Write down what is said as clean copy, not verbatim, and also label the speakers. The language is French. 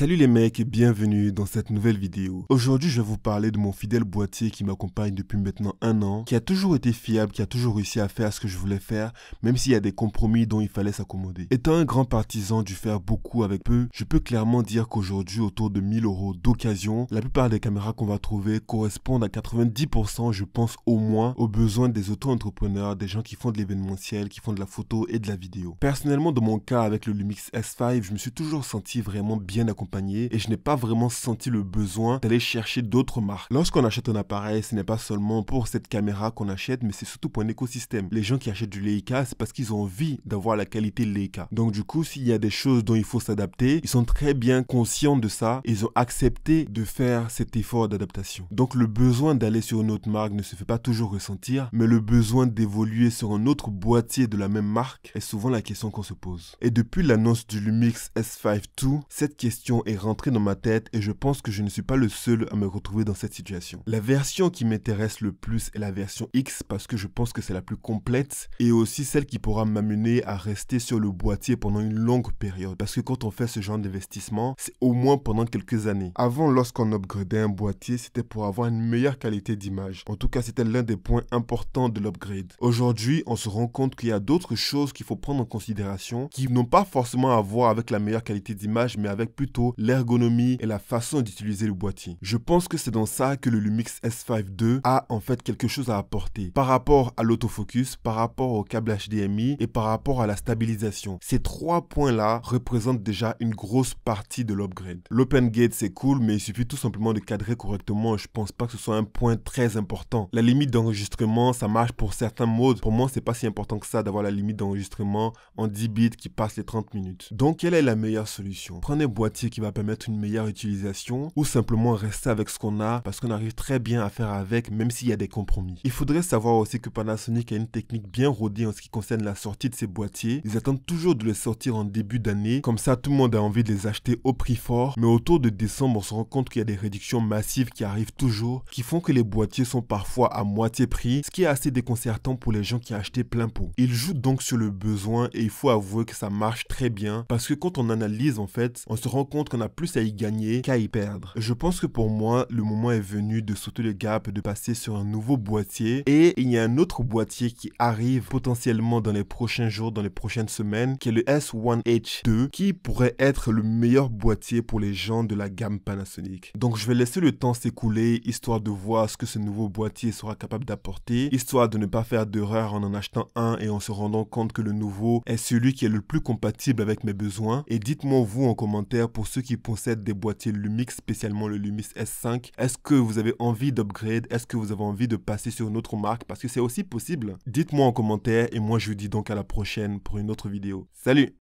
Speaker 1: Salut les mecs et bienvenue dans cette nouvelle vidéo. Aujourd'hui je vais vous parler de mon fidèle boîtier qui m'accompagne depuis maintenant 1 an, qui a toujours été fiable, qui a toujours réussi à faire ce que je voulais faire, même s'il y a des compromis dont il fallait s'accommoder. Étant un grand partisan du faire beaucoup avec peu, je peux clairement dire qu'aujourd'hui autour de 1000 € d'occasion, la plupart des caméras qu'on va trouver correspondent à 90% je pense au moins aux besoins des auto-entrepreneurs, des gens qui font de l'événementiel, qui font de la photo et de la vidéo. Personnellement dans mon cas avec le Lumix S5, je me suis toujours senti vraiment bien accompagné et je n'ai pas vraiment senti le besoin d'aller chercher d'autres marques. Lorsqu'on achète un appareil, ce n'est pas seulement pour cette caméra qu'on achète, mais c'est surtout pour un écosystème. Les gens qui achètent du Leica, c'est parce qu'ils ont envie d'avoir la qualité Leica. Donc du coup, s'il y a des choses dont il faut s'adapter, ils sont très bien conscients de ça et ils ont accepté de faire cet effort d'adaptation. Donc le besoin d'aller sur une autre marque ne se fait pas toujours ressentir, mais le besoin d'évoluer sur un autre boîtier de la même marque est souvent la question qu'on se pose. Et depuis l'annonce du Lumix S5 II, cette question est rentrée dans ma tête et je pense que je ne suis pas le seul à me retrouver dans cette situation. La version qui m'intéresse le plus est la version X parce que je pense que c'est la plus complète et aussi celle qui pourra m'amener à rester sur le boîtier pendant une longue période. Parce que quand on fait ce genre d'investissement, c'est au moins pendant quelques années. Avant, lorsqu'on upgradait un boîtier, c'était pour avoir une meilleure qualité d'image. En tout cas, c'était l'un des points importants de l'upgrade. Aujourd'hui, on se rend compte qu'il y a d'autres choses qu'il faut prendre en considération qui n'ont pas forcément à voir avec la meilleure qualité d'image, mais avec plutôt l'ergonomie et la façon d'utiliser le boîtier. Je pense que c'est dans ça que le Lumix S5 II a en fait quelque chose à apporter par rapport à l'autofocus, par rapport au câble HDMI et par rapport à la stabilisation. Ces 3 points-là représentent déjà une grosse partie de l'upgrade. L'open gate c'est cool, mais il suffit tout simplement de cadrer correctement. Je pense pas que ce soit un point très important. La limite d'enregistrement, ça marche pour certains modes. Pour moi, c'est pas si important que ça d'avoir la limite d'enregistrement en 10 bits qui passe les 30 minutes. Donc, quelle est la meilleure solution? Prenez un boîtier qui va permettre une meilleure utilisation ou simplement rester avec ce qu'on a parce qu'on arrive très bien à faire avec même s'il y a des compromis. Il faudrait savoir aussi que Panasonic a une technique bien rodée en ce qui concerne la sortie de ses boîtiers. Ils attendent toujours de les sortir en début d'année, comme ça tout le monde a envie de les acheter au prix fort, mais autour de décembre on se rend compte qu'il y a des réductions massives qui arrivent toujours, qui font que les boîtiers sont parfois à moitié prix, ce qui est assez déconcertant pour les gens qui achetaient plein pot. Ils jouent donc sur le besoin et il faut avouer que ça marche très bien parce que quand on analyse en fait, on se rend compte qu'on a plus à y gagner qu'à y perdre. Je pense que pour moi, le moment est venu de sauter le gap, de passer sur un nouveau boîtier et il y a un autre boîtier qui arrive potentiellement dans les prochains jours, dans les prochaines semaines, qui est le S1H2 qui pourrait être le meilleur boîtier pour les gens de la gamme Panasonic. Donc je vais laisser le temps s'écouler histoire de voir ce que ce nouveau boîtier sera capable d'apporter, histoire de ne pas faire d'erreur en achetant un et en se rendant compte que le nouveau est celui qui est le plus compatible avec mes besoins. Et dites-moi vous en commentaire pour ceux qui possèdent des boîtiers Lumix, spécialement le Lumix S5, est-ce que vous avez envie d'upgrade? Est-ce que vous avez envie de passer sur une autre marque? Parce que c'est aussi possible. Dites-moi en commentaire et moi je vous dis donc à la prochaine pour une autre vidéo. Salut!